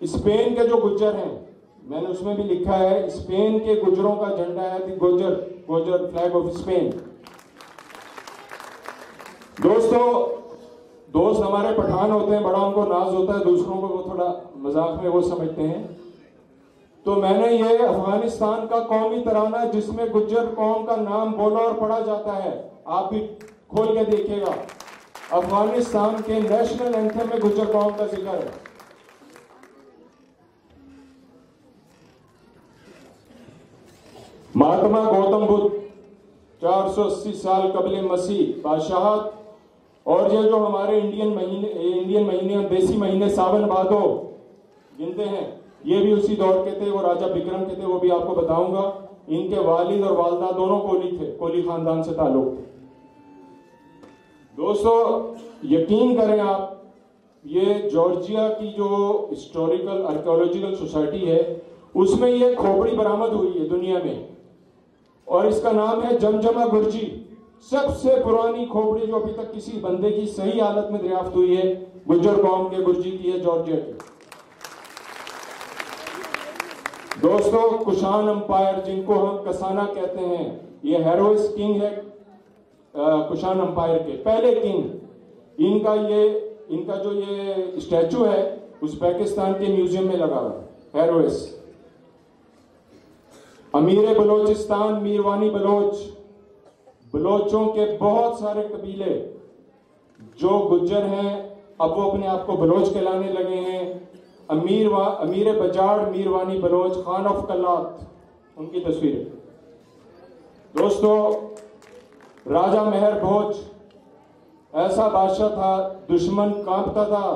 Spain के जो गुज्जर हैं, मैंने उसमें भी लिखा है, स्पेन के गुजरों का झंडा है द गुजर फ्लैग ऑफ स्पेन। दोस्त हमारे पठान होते हैं, बड़ा उनको नाज होता है, दूसरों को वो थोड़ा मजाक में वो समझते हैं। तो मैंने ये अफगानिस्तान का कौमी तराना जिसमें गुज्जर कौम का नाम बोला और पढ़ा जाता है, आप भी खोल के देखिएगा, अफगानिस्तान के नेशनल एंथम में गुज्जर कौम का जिक्र है। महात्मा गौतम बुद्ध 480 साल कबल मसीह बादशाहत, और ये जो हमारे इंडियन महीने देसी महीने सावन भादो गिनते हैं, ये भी उसी दौर के थे। वो राजा विक्रम के थे, वो भी आपको बताऊंगा। इनके वालिद और वालदा दोनों कोली थे, कोली खानदान से ताल्लुक थे। दोस्तों यकीन करें आप, ये जॉर्जिया की जो हिस्टोरिकल आर्कियोलॉजिकल सोसाइटी है, उसमें ये खोपड़ी बरामद हुई है दुनिया में, और इसका नाम है जमजमा गुर्जी। सबसे पुरानी खोपड़ी जो अभी तक किसी बंदे की सही हालत में दरियाफ्त हुई है, गुज्जर कौम के गुर्जी की है, जॉर्जिया की। दोस्तों कुशान अंपायर, जिनको हम कसाना कहते हैं, ये हेरोइस किंग है कुशान अंपायर के, पहले किंग। इनका जो ये स्टैचू है उज़्बेकिस्तान के म्यूजियम में लगा हुआ है, हेरोइस। अमीर बलोचिस्तान मीरवानी बलोचों के बहुत सारे कबीले जो गुज्जर हैं, अब वो अपने आप को बलोच कहलाने लगे हैं। अमीर बजाड़ मीरवानी बलोच, खान ऑफ कल्लात, उनकी तस्वीरें। दोस्तों राजा मेहर भोज ऐसा बादशाह था, दुश्मन कांपता था